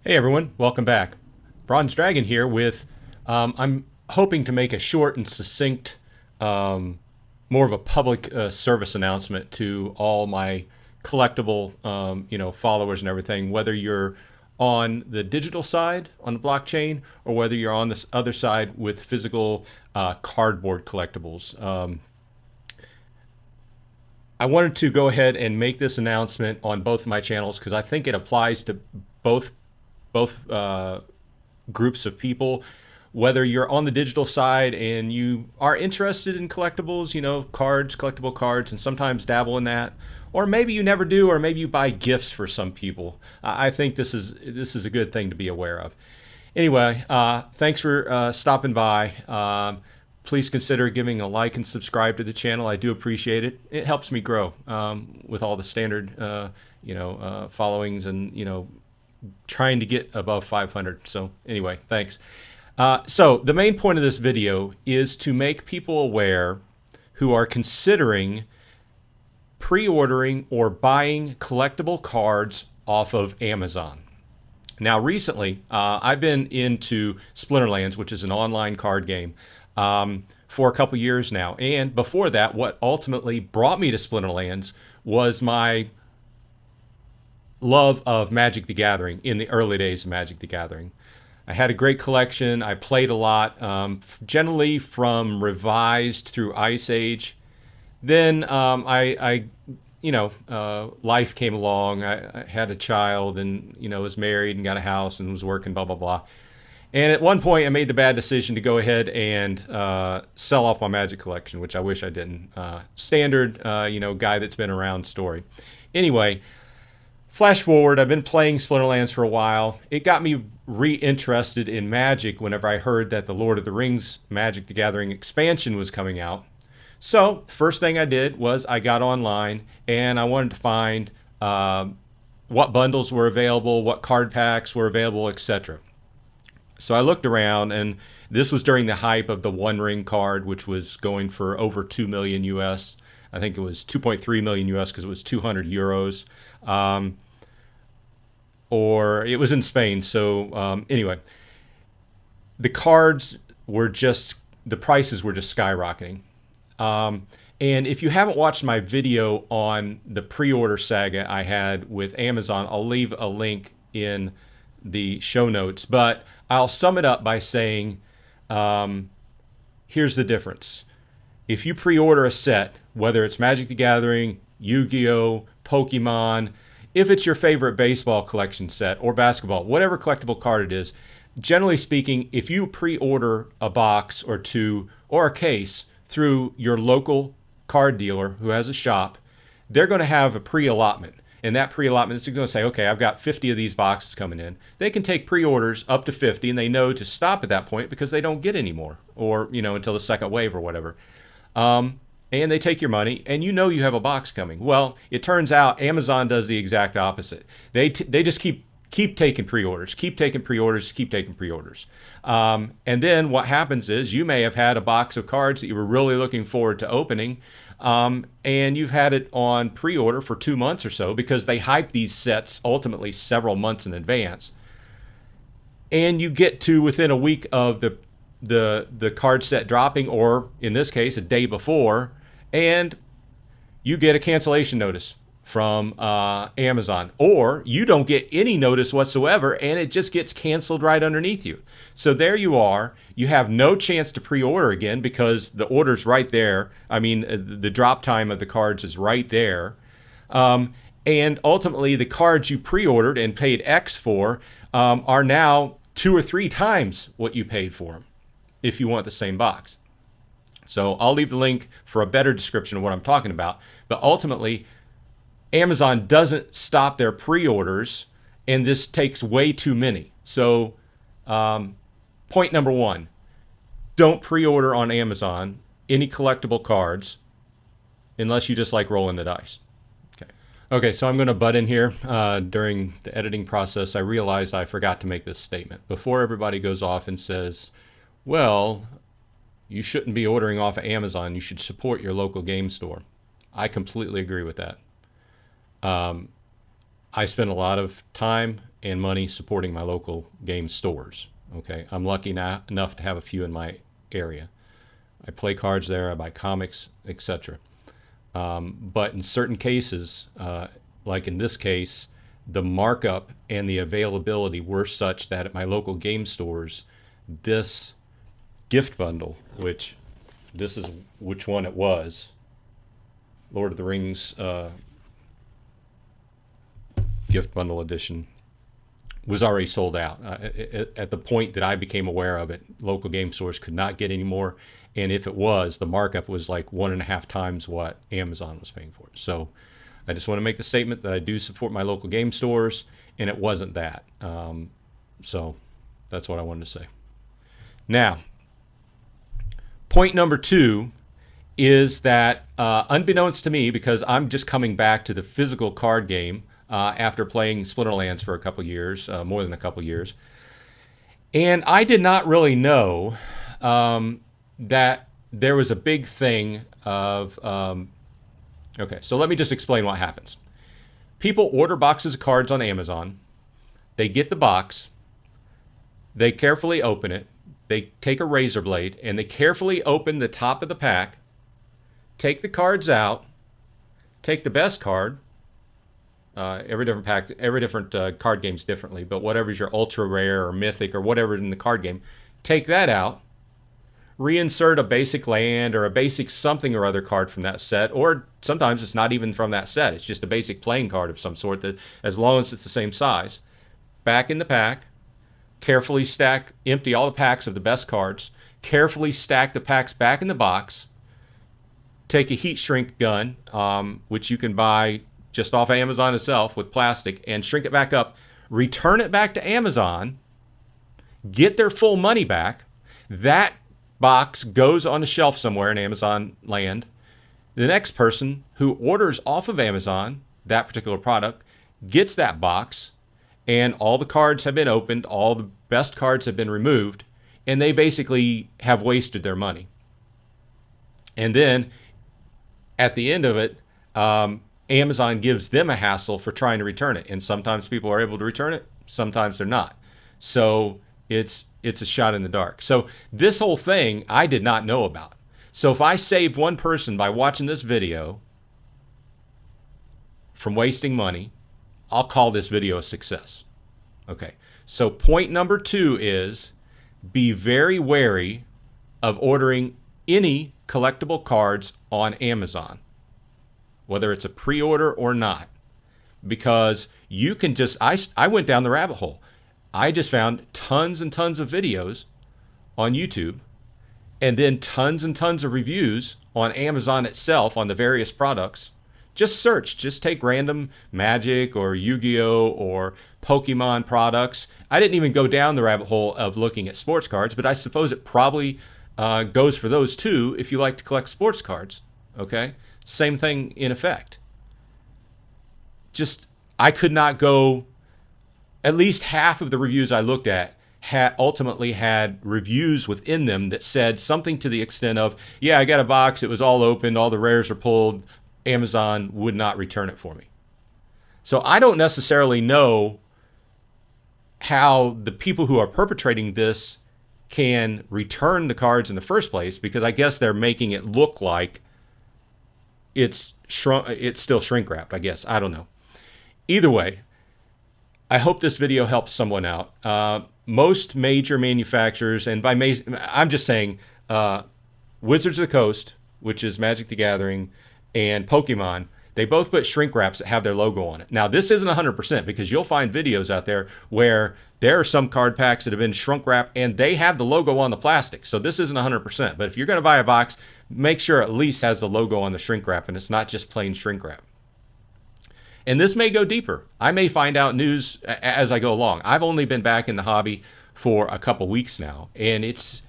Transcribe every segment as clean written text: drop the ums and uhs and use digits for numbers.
Hey everyone, welcome back. Bronze Dragon here with, I'm hoping to make a short and succinct, more of a public service announcement to all my collectible, followers and everything, whether you're on the digital side on the blockchain or whether you're on this other side with physical cardboard collectibles. I wanted to go ahead and make this announcement on both of my channels because I think it applies to both groups of people. Whether you're on the digital side and you are interested in collectibles, cards, collectible cards, and sometimes dabble in that, or maybe you never do, or maybe you buy gifts for some people. I think this is a good thing to be aware of. Anyway, thanks for stopping by. Please consider giving a like and subscribe to the channel. I do appreciate it. It helps me grow with all the standard, followings and trying to get above 500. So anyway, thanks. So the main point of this video is to make people aware who are considering pre-ordering or buying collectible cards off of Amazon. Now recently, I've been into Splinterlands, which is an online card game, for a couple years now. And before that, what ultimately brought me to Splinterlands was my love of Magic the Gathering in the early days of Magic the Gathering. I had a great collection. I played a lot, generally from Revised through Ice Age. Then life came along. I had a child and, was married and got a house and was working, blah, blah, blah. And at one point I made the bad decision to go ahead and sell off my Magic collection, which I wish I didn't. Standard, guy that's been around story. Anyway, flash forward, I've been playing Splinterlands for a while. It got me reinterested in Magic whenever I heard that the Lord of the Rings Magic the Gathering expansion was coming out. So the first thing I did was I got online and I wanted to find what bundles were available, what card packs were available, etc. So I looked around, and this was during the hype of the One Ring card, which was going for over 2 million US. I think it was 2.3 million US because it was 200 euros. Or it was in Spain. So anyway, the cards were the prices were just skyrocketing. And if you haven't watched my video on the pre-order saga I had with Amazon, I'll leave a link in the show notes. But I'll sum it up by saying, here's the difference. If you pre-order a set, whether it's Magic the Gathering, Yu-Gi-Oh, Pokemon, if it's your favorite baseball collection set or basketball, whatever collectible card it is, generally speaking, if you pre-order a box or two or a case through your local card dealer who has a shop, they're going to have a pre-allotment. And that pre-allotment is going to say, okay, I've got 50 of these boxes coming in. They can take pre-orders up to 50, and they know to stop at that point because they don't get any more, or, until the second wave or whatever. And they take your money, and you have a box coming. Well, it turns out Amazon does the exact opposite. They just keep taking pre-orders, keep taking pre-orders. And then what happens is you may have had a box of cards that you were really looking forward to opening, and you've had it on pre-order for 2 months or so because they hype these sets ultimately several months in advance. And you get to within a week of the card set dropping, or in this case, a day before, and you get a cancellation notice from Amazon, or you don't get any notice whatsoever and it just gets canceled right underneath you. So there you are. You have no chance to pre-order again because the order's right there. I mean, the drop time of the cards is right there. And ultimately, the cards you pre-ordered and paid X for are now 2 or 3 times what you paid for them if you want the same box. So I'll leave the link for a better description of what I'm talking about. But ultimately, Amazon doesn't stop their pre-orders, and this takes way too many. So point number 1, don't pre-order on Amazon any collectible cards unless you just like rolling the dice. Okay, so I'm going to butt in here. During the editing process, I realized I forgot to make this statement. Before everybody goes off and says, well, you shouldn't be ordering off of Amazon, you should support your local game store. I completely agree with that. I spend a lot of time and money supporting my local game stores. Okay, I'm lucky enough to have a few in my area. I play cards there, I buy comics, etc. But in certain cases, like in this case, the markup and the availability were such that at my local game stores, this gift bundle, which this is which one it was, Lord of the Rings gift bundle edition, was already sold out. At the point that I became aware of it, local game stores could not get any more. And if it was, the markup was like 1.5 times what Amazon was paying for it. So I just want to make the statement that I do support my local game stores, and it wasn't that. So that's what I wanted to say. Now, point number 2 is that unbeknownst to me, because I'm just coming back to the physical card game after playing Splinterlands for a couple years, more than a couple years, and I did not really know that there was a big thing of okay, so let me just explain what happens. People order boxes of cards on Amazon. They get the box. They carefully open it. They take a razor blade and they carefully open the top of the pack, take the cards out, take the best card. Every different card game's differently, but whatever's your ultra rare or mythic or whatever in the card game, take that out, reinsert a basic land or a basic something or other card from that set, or sometimes it's not even from that set. It's just a basic playing card of some sort, that as long as it's the same size. Back in the pack, carefully stack, empty all the packs of the best cards, carefully stack the packs back in the box, take a heat shrink gun, which you can buy just off Amazon itself with plastic, and shrink it back up, return it back to Amazon, get their full money back. That box goes on a shelf somewhere in Amazon land. The next person who orders off of Amazon that particular product gets that box, and all the cards have been opened, all the best cards have been removed, and they basically have wasted their money. And then at the end of it, Amazon gives them a hassle for trying to return it. And sometimes people are able to return it, sometimes they're not. So it's a shot in the dark. So this whole thing I did not know about. So if I saved one person by watching this video from wasting money, I'll call this video a success. Okay, so point number 2 is be very wary of ordering any collectible cards on Amazon, whether it's a pre-order or not, because you can just, I went down the rabbit hole. I just found tons and tons of videos on YouTube, and then tons and tons of reviews on Amazon itself on the various products. Just search, just take random Magic or Yu-Gi-Oh or Pokemon products. I didn't even go down the rabbit hole of looking at sports cards, but I suppose it probably goes for those too if you like to collect sports cards. Okay? Same thing in effect. Just, I could not go, at least half of the reviews I looked at ultimately had reviews within them that said something to the extent of, yeah, I got a box, it was all opened, all the rares are pulled, Amazon would not return it for me. So I don't necessarily know how the people who are perpetrating this can return the cards in the first place, because I guess they're making it look like it's still shrink wrapped, I guess. I don't know. Either way, I hope this video helps someone out. Most major manufacturers, and by I'm just saying Wizards of the Coast, which is Magic the Gathering, and Pokemon, they both put shrink wraps that have their logo on it. Now, this isn't 100%, because you'll find videos out there where there are some card packs that have been shrink wrapped and they have the logo on the plastic. So this isn't 100%. But if you're going to buy a box, make sure it at least has the logo on the shrink wrap and it's not just plain shrink wrap. And this may go deeper. I may find out news as I go along. I've only been back in the hobby for a couple weeks now, and it's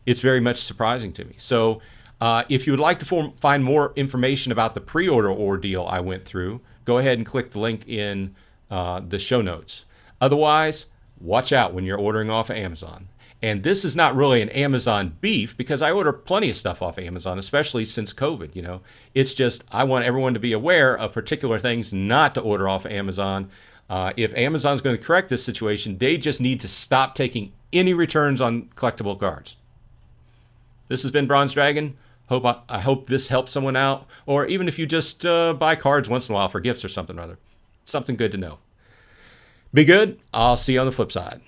very much surprising to me. So if you would like to find more information about the pre-order ordeal I went through, go ahead and click the link in the show notes. Otherwise, watch out when you're ordering off of Amazon. And this is not really an Amazon beef, because I order plenty of stuff off of Amazon, especially since COVID, you know. It's just I want everyone to be aware of particular things not to order off of Amazon. If Amazon's going to correct this situation, they just need to stop taking any returns on collectible cards. This has been Bronze Dragon. I hope this helps someone out, or even if you just buy cards once in a while for gifts or something or other. Something good to know. Be good. I'll see you on the flip side.